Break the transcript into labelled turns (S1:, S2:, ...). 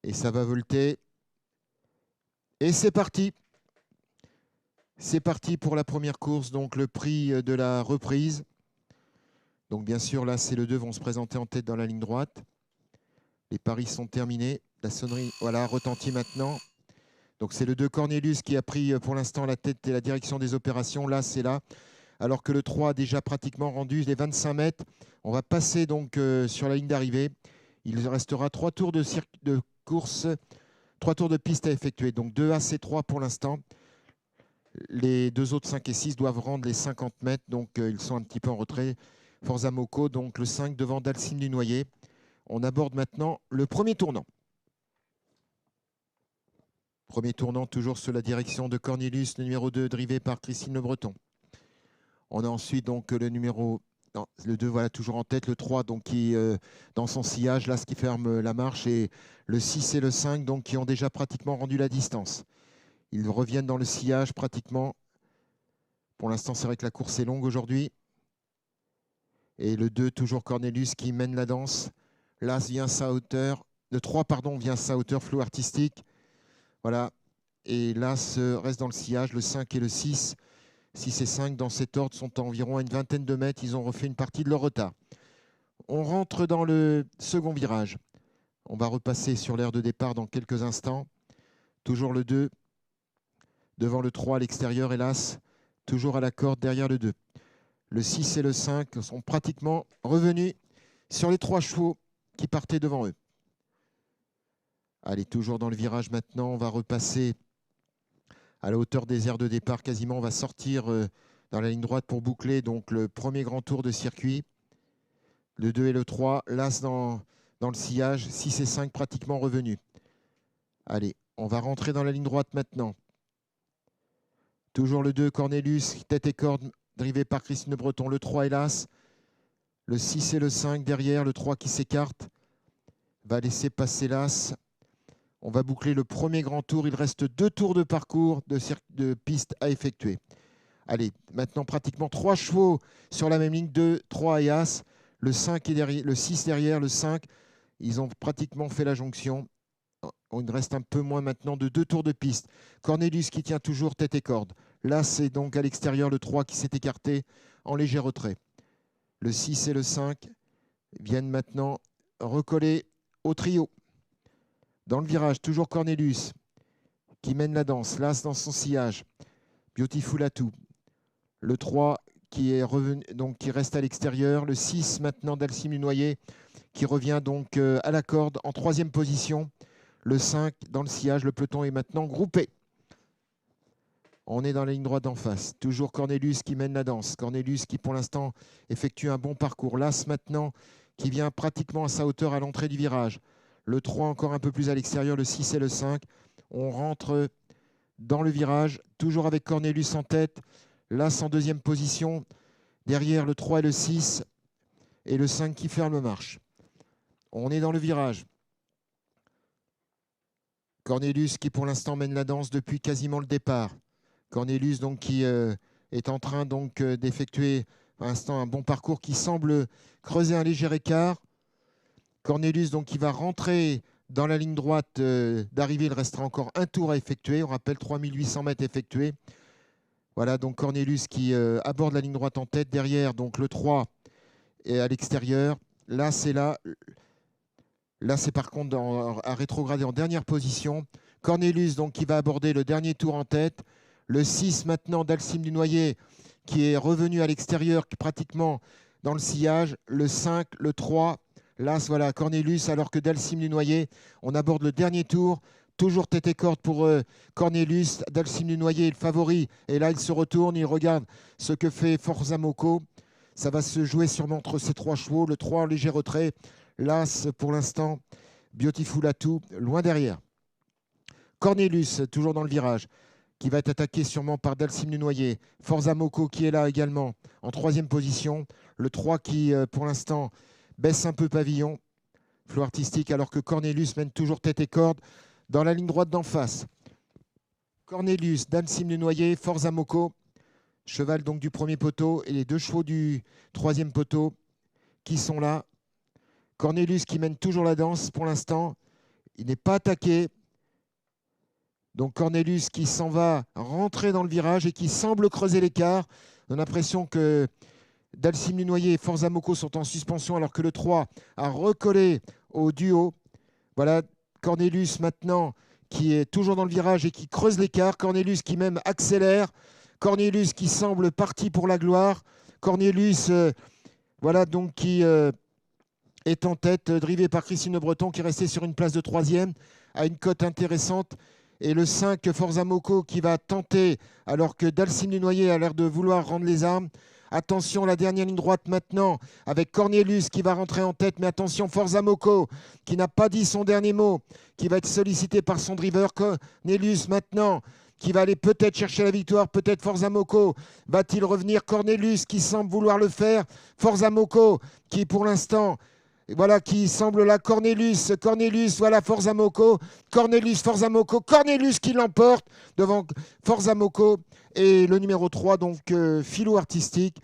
S1: Et ça va volter. Et c'est parti. C'est parti pour la première course, donc le prix de la reprise. Donc bien sûr, là, c'est le 2 vont se présenter en tête dans la ligne droite. Les paris sont terminés. La sonnerie, voilà, retentit maintenant. Donc c'est le 2 Cornelius qui a pris pour l'instant la tête et la direction des opérations. Là, c'est là. Alors que le 3 a déjà pratiquement rendu les 25 mètres. On va passer donc sur la ligne d'arrivée. Il restera 3 tours de course, 3 tours de piste à effectuer. Donc 2 AC3 pour l'instant. Les deux autres 5 et 6 doivent rendre les 50 mètres. Donc ils sont un petit peu en retrait. Forza Moco, donc le 5 devant Dalcime du Noyer. On aborde maintenant le premier tournant. Premier tournant toujours sous la direction de Cornelius, le numéro 2, drivé par Christine Le Breton. On a ensuite donc le numéro, non, le 2, voilà, toujours en tête, le 3, donc qui dans son sillage, là, ce qui ferme la marche, et le 6 et le 5, donc qui ont déjà pratiquement rendu la distance. Ils reviennent dans le sillage pratiquement. Pour l'instant, c'est vrai que la course est longue aujourd'hui. Et le 2, toujours Cornelius qui mène la danse. L'As vient sa hauteur. Le 3, pardon, vient sa hauteur, flou artistique. Voilà. Et l'As reste dans le sillage. Le 5 et le 6. 6 et 5 dans cet ordre sont environ à une vingtaine de mètres. Ils ont refait une partie de leur retard. On rentre dans le second virage. On va repasser sur l'aire de départ dans quelques instants. Toujours le 2. Devant le 3 à l'extérieur, hélas. Toujours à la corde derrière le 2. Le 6 et le 5 sont pratiquement revenus sur les 3 chevaux qui partaient devant eux. Allez, toujours dans le virage maintenant. On va repasser à la hauteur des aires de départ quasiment. On va sortir dans la ligne droite pour boucler donc le premier grand tour de circuit. Le 2 et le 3, l'As dans le sillage. 6 et 5 pratiquement revenus. Allez, on va rentrer dans la ligne droite maintenant. Toujours le 2, Cornelius, tête et corde, drivé par Christine Breton. Le 3, hélas. Le 6 et le 5 derrière. Le 3 qui s'écarte. Va laisser passer l'As. On va boucler le premier grand tour. Il reste 2 tours de parcours de piste à effectuer. Allez, maintenant pratiquement 3 chevaux sur la même ligne. 2, 3 et As. Le 5 est derrière, le 6 derrière, le 5. Ils ont pratiquement fait la jonction. Il reste un peu moins maintenant de 2 tours de piste. Cornelius qui tient toujours tête et corde. Là, c'est donc à l'extérieur le 3 qui s'est écarté en léger retrait. Le 6 et le 5 viennent maintenant recoller au trio. Dans le virage, toujours Cornelius qui mène la danse. L'As dans son sillage. Beautiful Atout. Le 3 qui est revenu, donc qui reste à l'extérieur. Le 6 maintenant d'Alcime du Noyer qui revient donc à la corde en 3e position. Le 5 dans le sillage. Le peloton est maintenant groupé. On est dans la ligne droite d'en face. Toujours Cornelius qui mène la danse. Cornelius qui pour l'instant effectue un bon parcours. L'As maintenant qui vient pratiquement à sa hauteur à l'entrée du virage. Le 3 encore un peu plus à l'extérieur, le 6 et le 5. On rentre dans le virage, toujours avec Cornelius en tête. L'As en 2e position. Derrière le 3 et le 6. Et le 5 qui ferme marche. On est dans le virage. Cornelius qui pour l'instant mène la danse depuis quasiment le départ. Cornelius donc qui est en train donc d'effectuer pour l'instant un bon parcours qui semble creuser un léger écart. Cornelius donc qui va rentrer dans la ligne droite d'arrivée. Il restera encore un tour à effectuer. On rappelle 3800 mètres effectués. Voilà donc Cornelius qui aborde la ligne droite en tête. Derrière donc le 3 est à l'extérieur. Là c'est là. Là c'est par contre à rétrograder en dernière position. Cornelius donc qui va aborder le dernier tour en tête. Le 6 maintenant d'Alcime du Noyer qui est revenu à l'extérieur pratiquement dans le sillage. Le 5, le 3. L'As, voilà, Cornelius, alors que Dalcime du Noyer, on aborde le dernier tour. Toujours tête et corde pour Cornelius. Dalcime du Noyer est le favori. Et là, il se retourne, il regarde ce que fait Forza Moco. Ça va se jouer sûrement entre ces 3 chevaux. Le 3 en léger retrait. L'As, pour l'instant, Beautiful Atout, loin derrière. Cornelius, toujours dans le virage, qui va être attaqué sûrement par Dalcime du Noyer. Forza Moco qui est là également, en 3e position. Le 3 qui, pour l'instant, baisse un peu pavillon, flot artistique, alors que Cornelius mène toujours tête et corde dans la ligne droite d'en face. Cornelius, Dalcime du Noyer, Forza Moco, cheval donc du premier poteau, et les 2 chevaux du 3e poteau qui sont là. Cornelius qui mène toujours la danse pour l'instant. Il n'est pas attaqué. Donc Cornelius qui s'en va rentrer dans le virage et qui semble creuser l'écart. On a l'impression que Dalcim Lunoyer et Forza Moko sont en suspension alors que le 3 a recollé au duo. Voilà Cornelius maintenant qui est toujours dans le virage et qui creuse l'écart. Cornelius qui même accélère. Cornelius qui semble parti pour la gloire. Cornelius voilà donc qui est en tête, drivé par Christine Le Breton qui est resté sur une place de 3e à une cote intéressante. Et le 5, Forza Moko qui va tenter alors que Dalcim Lunoyer a l'air de vouloir rendre les armes. Attention, la dernière ligne droite maintenant avec Cornelius qui va rentrer en tête. Mais attention, Forza Moko qui n'a pas dit son dernier mot, qui va être sollicité par son driver. Cornelius maintenant qui va aller peut-être chercher la victoire. Peut-être Forza Moko va-t-il revenir. Cornelius qui semble vouloir le faire. Forza Moko qui pour l'instant... Voilà qui semble là, Cornelius, voilà Forza Moko, Forza Moko, Cornelius qui l'emporte devant Forza Moko et le numéro 3, donc Philo Artistique.